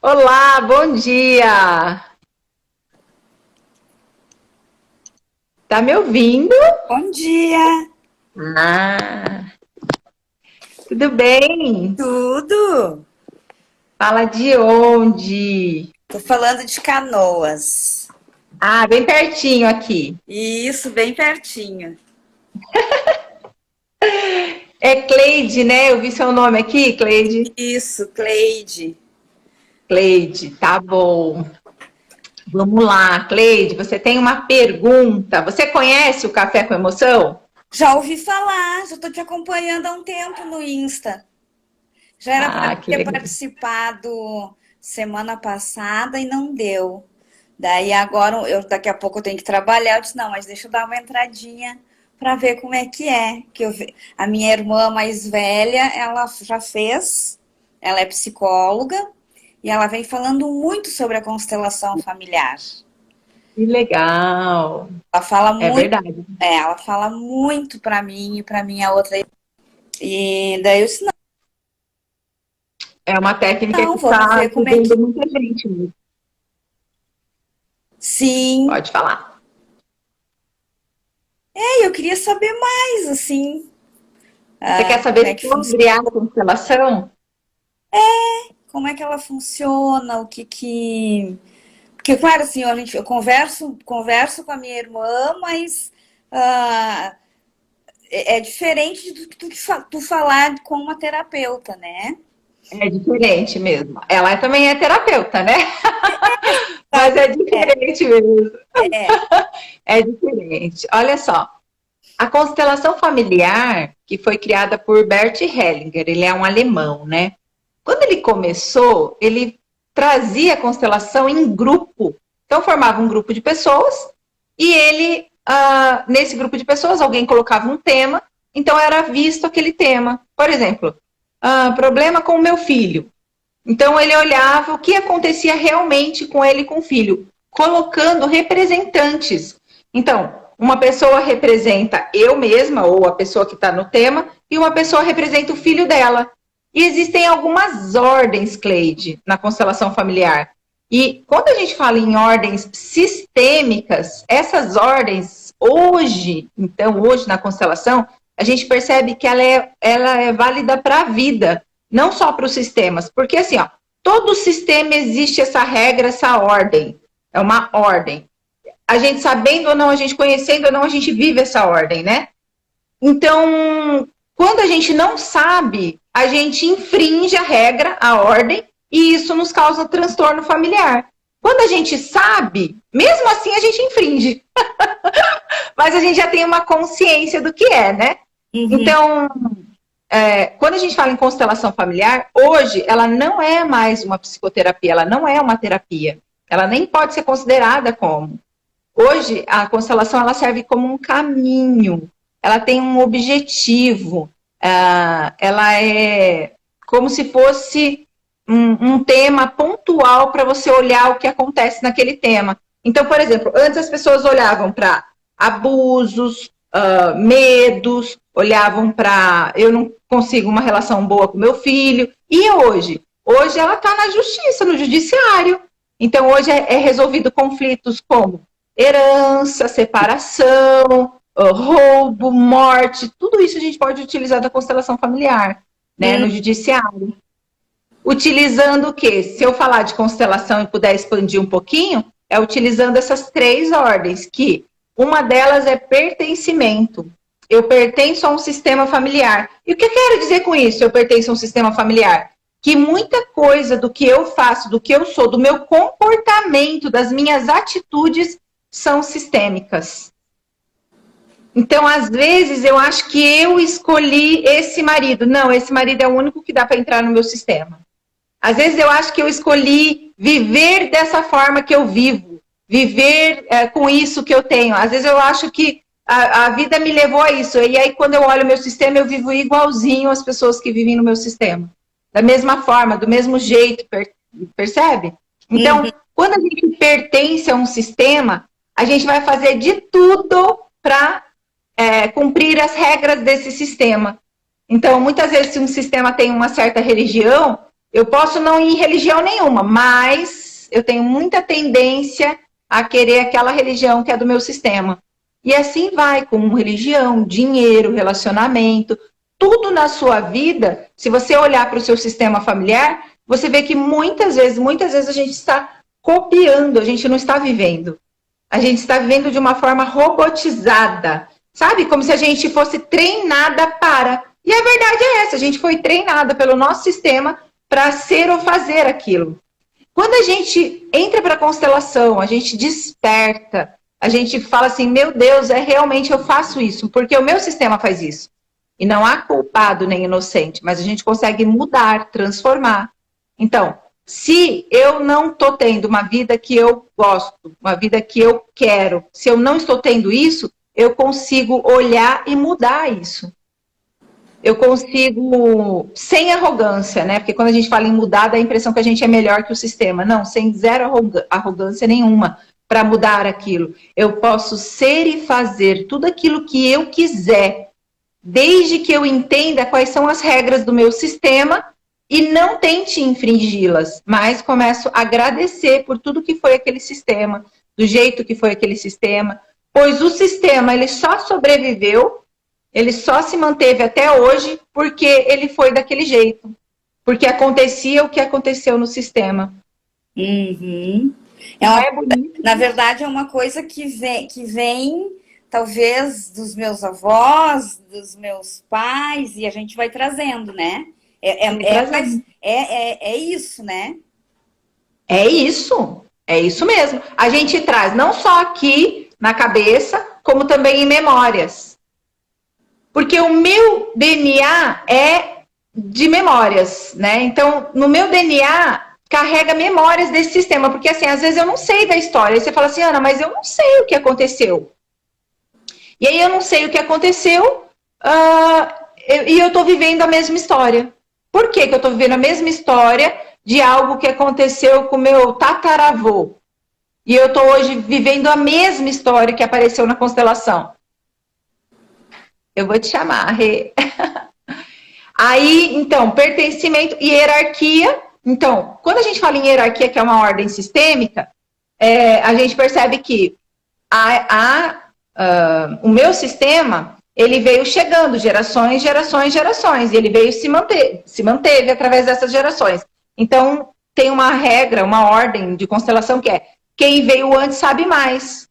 Olá, bom dia! Tá me ouvindo? Bom dia! Ah, tudo bem? Tudo? Fala de onde? Tô falando de Canoas. Ah, bem pertinho aqui. Isso, bem pertinho. É Cleide, né? Eu vi seu nome aqui, Cleide. Isso, Cleide. Cleide, tá bom. Vamos lá, Cleide, você tem uma pergunta. Você conhece o Café com Emoção? Já ouvi falar, já tô te acompanhando há um tempo no Insta. Já era para Ah, que ter legal. participado semana passada e não deu. Daí agora, daqui a pouco eu tenho que trabalhar. Eu disse, não, mas deixa eu dar uma entradinha para ver como é que é. A minha irmã mais velha, ela já fez, ela é psicóloga e ela vem falando muito sobre a constelação familiar. Que legal. Ela fala É muito, verdade. ela fala muito para mim e para minha outra. E daí eu disse, É uma técnica que não, vamos está ver como é que. ajudando muita gente mesmo. Sim. Pode falar. E eu queria saber mais, assim, Você quer como é saber que sobre funciona. a constelação? Como é que ela funciona, o que que... Porque, claro, assim, eu converso com a minha irmã, mas ah, é diferente do que tu falar com uma terapeuta, né? É diferente mesmo. Ela também é terapeuta, né? Tá. Mas é diferente mesmo. É. É diferente. Olha só, a constelação familiar, que foi criada por Bert Hellinger, ele é um alemão, né? Quando ele começou, ele trazia a constelação em grupo. Então, formava um grupo de pessoas e ele, nesse grupo de pessoas, alguém colocava um tema, então era visto aquele tema. Por exemplo, problema com o meu filho. Então, ele olhava o que acontecia realmente com ele e com o filho, colocando representantes. Então, uma pessoa representa eu mesma, ou a pessoa que está no tema, e uma pessoa representa o filho dela. E existem algumas ordens, Cleide, na constelação familiar. E quando a gente fala em ordens sistêmicas, essas ordens, hoje, então, hoje na constelação, a gente percebe que ela é válida para a vida, não só para os sistemas. Porque, assim, ó, todo sistema existe essa regra, essa ordem. É uma ordem. A gente sabendo ou não, a gente conhecendo ou não, a gente vive essa ordem, né? Então, quando a gente não sabe, a gente infringe a regra, a ordem, e isso nos causa transtorno familiar. Quando a gente sabe, mesmo assim a gente infringe, mas a gente já tem uma consciência do que é, né? Uhum. Então, quando a gente fala em constelação familiar, hoje ela não é mais uma psicoterapia, ela não é uma terapia, ela nem pode ser considerada como. Hoje, a constelação ela serve como um caminho, ela tem um objetivo, ela é como se fosse um tema pontual para você olhar o que acontece naquele tema. Então, por exemplo, antes as pessoas olhavam para abusos, medos, olhavam para eu não consigo uma relação boa com meu filho. E hoje? Hoje ela está na justiça, no judiciário. Então, hoje é resolvido conflitos como herança, separação, roubo, morte, tudo isso a gente pode utilizar da constelação familiar, né, Hum. no judiciário. Utilizando o quê? Se eu falar de constelação e puder expandir um pouquinho, é utilizando essas três ordens, que uma delas é pertencimento. Eu pertenço a um sistema familiar. E o que eu quero dizer com isso? Eu pertenço a um sistema familiar? Que muita coisa do que eu faço, do que eu sou, do meu comportamento, das minhas atitudes, são sistêmicas. Então, às vezes, eu acho que eu escolhi esse marido. Não, esse marido é o único que dá para entrar no meu sistema. Às vezes eu acho que eu escolhi viver dessa forma que eu vivo, viver com isso que eu tenho. Às vezes eu acho que a vida me levou a isso. E aí, quando eu olho o meu sistema, eu vivo igualzinho às pessoas que vivem no meu sistema. Da mesma forma, do mesmo jeito, percebe? Uhum. Então, quando a gente pertence a um sistema, a gente vai fazer de tudo para cumprir as regras desse sistema. Então, muitas vezes, se um sistema tem uma certa religião, Eu posso não ir em religião nenhuma, mas eu tenho muita tendência a querer aquela religião que é do meu sistema. E assim vai, com religião, dinheiro, relacionamento, tudo na sua vida. Se você olhar para o seu sistema familiar, você vê que muitas vezes a gente está copiando, a gente não está vivendo. A gente está vivendo de uma forma robotizada, sabe? Como se a gente fosse treinada para. E a verdade é essa, a gente foi treinada pelo nosso sistema para ser ou fazer aquilo. Quando a gente entra para a constelação, a gente desperta, a gente fala assim, meu Deus, realmente eu faço isso, porque o meu sistema faz isso. E não há culpado nem inocente, mas a gente consegue mudar, transformar. Então, se eu não estou tendo uma vida que eu gosto, uma vida que eu quero, se eu não estou tendo isso, eu consigo olhar e mudar isso. Eu consigo, sem arrogância, né? Porque quando a gente fala em mudar, dá a impressão que a gente é melhor que o sistema. Não, sem zero arrogância nenhuma para mudar aquilo. Eu posso ser e fazer tudo aquilo que eu quiser, desde que eu entenda quais são as regras do meu sistema e não tente infringi-las, mas começo a agradecer por tudo que foi aquele sistema, do jeito que foi aquele sistema, pois o sistema ele só sobreviveu, ele só se manteve até hoje porque ele foi daquele jeito, porque acontecia o que aconteceu no sistema. Uhum. Bonito? Na verdade, é uma coisa que vem talvez dos meus avós, dos meus pais, e a gente vai trazendo, né? É isso, né? É isso mesmo. A gente traz não só aqui na cabeça, como também em memórias. Porque o meu DNA é de memórias, né? Então, no meu DNA carrega memórias desse sistema, porque assim, às vezes eu não sei da história. Aí você fala assim, Ana, mas eu não sei o que aconteceu. E aí eu não sei o que aconteceu e eu tô vivendo a mesma história. Por que eu tô vivendo a mesma história de algo que aconteceu com meu tataravô? E eu tô hoje vivendo a mesma história que apareceu na constelação. Eu vou te chamar, Rê. Aí, então, pertencimento e hierarquia. Então, quando a gente fala em hierarquia, que é uma ordem sistêmica, a gente percebe que o meu sistema, ele veio chegando gerações, e ele veio se manteve através dessas gerações. Então, tem uma regra, uma ordem de constelação que é quem veio antes sabe mais.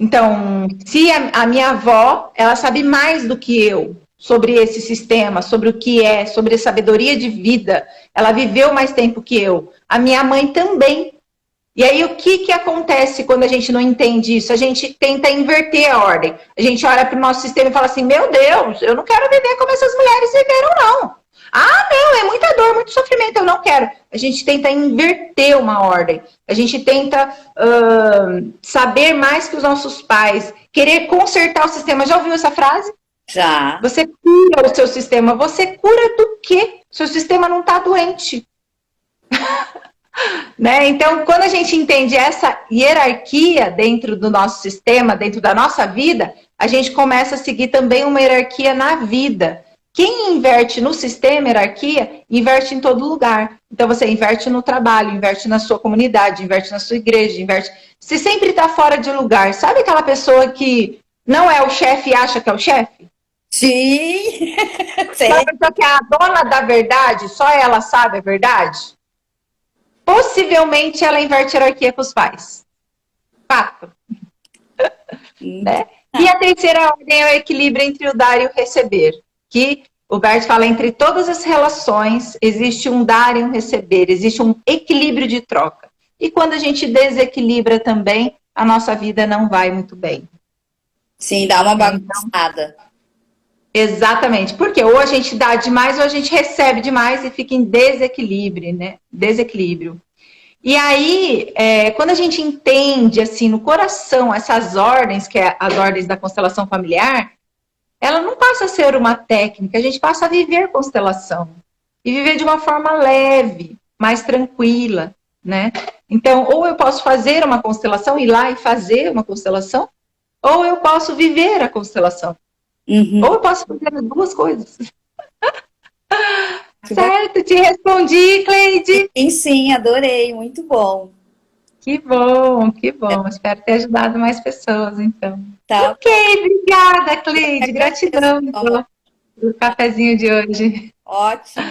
Então, se a minha avó, ela sabe mais do que eu sobre esse sistema, sobre o que é, sobre a sabedoria de vida, ela viveu mais tempo que eu. A minha mãe também. E aí, o que acontece quando a gente não entende isso? A gente tenta inverter a ordem. A gente olha para o nosso sistema e fala assim, meu Deus, eu não quero viver como essas mulheres viveram, não. Ah, não, é muita dor, muito sofrimento, eu não quero. A gente tenta inverter uma ordem. A gente tenta saber mais que os nossos pais, querer consertar o sistema. Já ouviu essa frase? Já. Você cura o seu sistema. Você cura do quê? Seu sistema não está doente. Né? Então, quando a gente entende essa hierarquia dentro do nosso sistema, dentro da nossa vida, a gente começa a seguir também uma hierarquia na vida. Quem inverte no sistema, hierarquia, inverte em todo lugar. Então, você inverte no trabalho, inverte na sua comunidade, inverte na sua igreja, inverte... Você sempre está fora de lugar. Sabe aquela pessoa que não é o chefe e acha que é o chefe? Sim! Sabe que é a dona da verdade, só ela sabe a verdade? Possivelmente, ela inverte a hierarquia com os pais. Fato. Né? E a terceira ordem é o equilíbrio entre o dar e o receber. Que o Bert fala, entre todas as relações, existe um dar e um receber, existe um equilíbrio de troca. E quando a gente desequilibra também, a nossa vida não vai muito bem. Sim, dá uma bagunçada. Exatamente, porque ou a gente dá demais ou a gente recebe demais e fica em desequilíbrio, né? Desequilíbrio. E aí, quando a gente entende, assim, no coração, essas ordens, que é as ordens da constelação familiar, ela não passa a ser uma técnica, a gente passa a viver constelação. E viver de uma forma leve, mais tranquila, né? Então, ou eu posso fazer uma constelação, ir lá e fazer uma constelação, ou eu posso viver a constelação. Ou eu posso fazer as duas coisas. Que bacana. Certo, te respondi, Cleide. Sim, sim, adorei, muito bom. Que bom, que bom. Espero ter ajudado mais pessoas, então. Tá Ok, bom. obrigada, Eu que Cleide. agradeço, Gratidão meu amor. pelo cafezinho de hoje. Ótimo.